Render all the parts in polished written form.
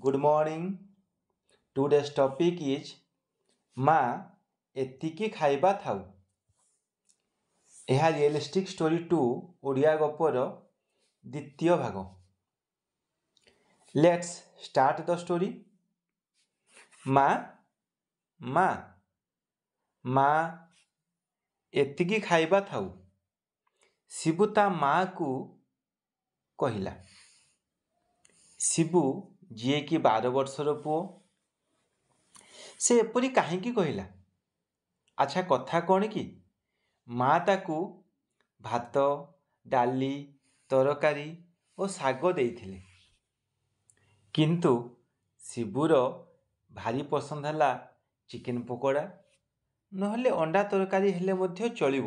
Good morning. Today's topic is ମା ଏତିକି ଖାଇବା ଥାଉ। ଏହା ରିଏଲିଷ୍ଟିକ୍ ଷ୍ଟୋରି 2 ଓଡ଼ିଆ ଗପର ଦ୍ୱିତୀୟ ଭାଗ। Let's start the story. ମା ମା ମା ଏତିକି ଖାଇବା ଥାଉ। ଶିବୁ ତା ମାଆକୁ କହିଲା। ଶିବୁ ଯିଏକି 12 ବର୍ଷର ପୁଅ, ସେ ଏପରି କାହିଁକି କହିଲା? ଆଚ୍ଛା, କଥା କ'ଣ କି? ମା ତାକୁ ଭାତ, ଡାଲି, ତରକାରୀ ଓ ଶାଗ ଦେଇଥିଲେ। କିନ୍ତୁ ଶିବୁର ଭାରି ପସନ୍ଦ ହେଲା ଚିକେନ ପକୋଡ଼ା, ନହେଲେ ଅଣ୍ଡା ତରକାରୀ ହେଲେ ମଧ୍ୟ ଚଳିବ।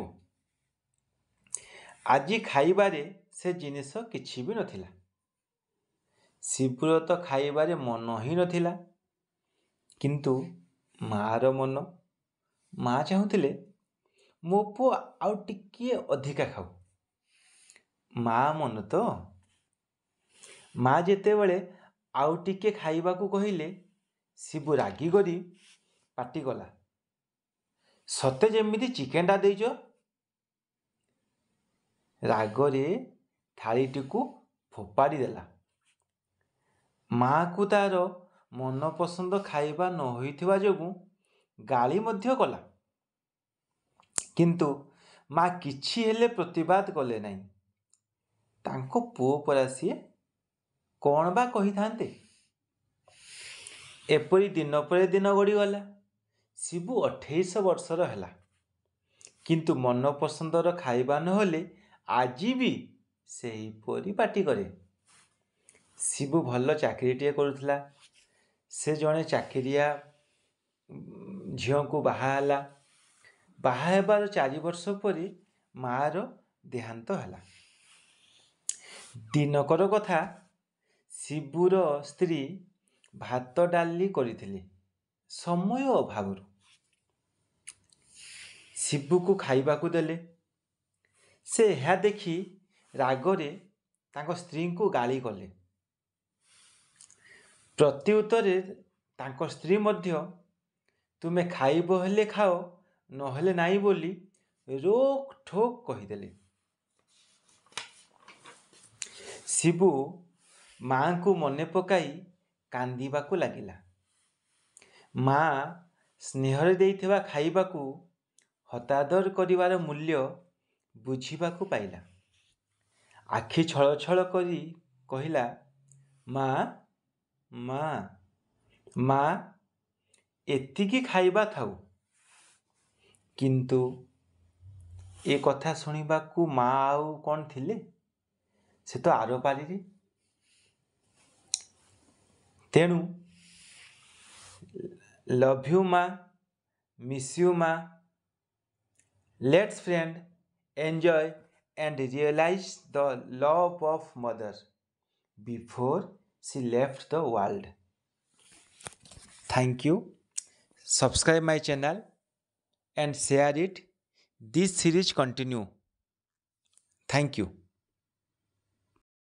ଆଜି ଖାଇବାରେ ସେ ଜିନିଷ କିଛି ବି ନଥିଲା। ଶିବୁର ତ ଖାଇବାରେ ମନ ହିଁ ନଥିଲା, କିନ୍ତୁ ମାଆର ମନ। ମା ଚାହୁଁଥିଲେ ମୋ ପୁଅ ଆଉ ଟିକିଏ ଅଧିକା ଖାଉ। ମା ମନ ତ। ମା ଯେତେବେଳେ ଆଉ ଟିକେ ଖାଇବାକୁ କହିଲେ, ଶିବୁ ରାଗିକରି ପାଟି କଲା, ସତେ ଯେମିତି ଚିକେନଟା ଦେଇଛ। ରାଗରେ ଥାଳିଟିକୁ ଫୋପାଡ଼ି ଦେଲା। ମାଆକୁ ତାର ମନପସନ୍ଦ ଖାଇବା ନ ହୋଇଥିବା ଯୋଗୁଁ ଗାଳି ମଧ୍ୟ କଲା। କିନ୍ତୁ ମା କିଛି ହେଲେ ପ୍ରତିବାଦ କଲେ ନାହିଁ। ତାଙ୍କ ପୁଅ ପରା ସିଏ, କ'ଣ ବା କହିଥାନ୍ତେ? ଏପରି ଦିନ ପରେ ଦିନ ଗଡ଼ିଗଲା। ଶିବୁ 28 ବର୍ଷର ହେଲା, କିନ୍ତୁ ମନପସନ୍ଦର ଖାଇବା ନହେଲେ ଆଜି ବି ସେହିପରି ପାଟି କରେ। ଶିବୁ ଭଲ ଚାକିରିଟିଏ କରୁଥିଲା। ସେ ଜଣେ ଚାକିରିଆ ଝିଅଙ୍କୁ ବାହା ହେଲା। ବାହା ହେବାର 4 ବର୍ଷ ପରେ ମାଆର ଦେହାନ୍ତ ହେଲା। ଦିନକର କଥା, ଶିବୁର ସ୍ତ୍ରୀ ଭାତ ଡାଲି କରିଥିଲେ। ସମୟ ଅଭାବରୁ ଶିବୁକୁ ଖାଇବାକୁ ଦେଲେ। ସେ ଏହା ଦେଖି ରାଗରେ ତାଙ୍କ ସ୍ତ୍ରୀଙ୍କୁ ଗାଳି କଲେ। ପ୍ରତି ଉତ୍ତରେ ତାଙ୍କ ସ୍ତ୍ରୀ ମଧ୍ୟ ତୁମେ ଖାଇବ ହେଲେ ଖାଅ, ନହେଲେ ନାହିଁ ବୋଲି ରୋକ୍ ଠୋକ୍ କହିଦେଲେ। ଶିବୁ ମାଆଙ୍କୁ ମନେ ପକାଇ କାନ୍ଦିବାକୁ ଲାଗିଲା। ମା ସ୍ନେହରେ ଦେଇଥିବା ଖାଇବାକୁ ହତାଦର କରିବାର ମୂଲ୍ୟ ବୁଝିବାକୁ ପାଇଲା। ଆଖି ଛଳ ଛଳ କରି କହିଲା, ମା ମା ମା ଏତିକି ଖାଇବା ଥାଉ। କିନ୍ତୁ ଏ କଥା ଶୁଣିବାକୁ ମା ଆଉ କ'ଣ ଥିଲେ? ସେ ତ ଆରପାରିରେ। ତେଣୁ ଲଭ୍ ୟୁ ମା, ମିସ୍ ୟୁ ମା। Let's friend enjoy and realize the love of mother before she left the world. Thank you. Subscribe my channel and share it. This series continue. Thank you.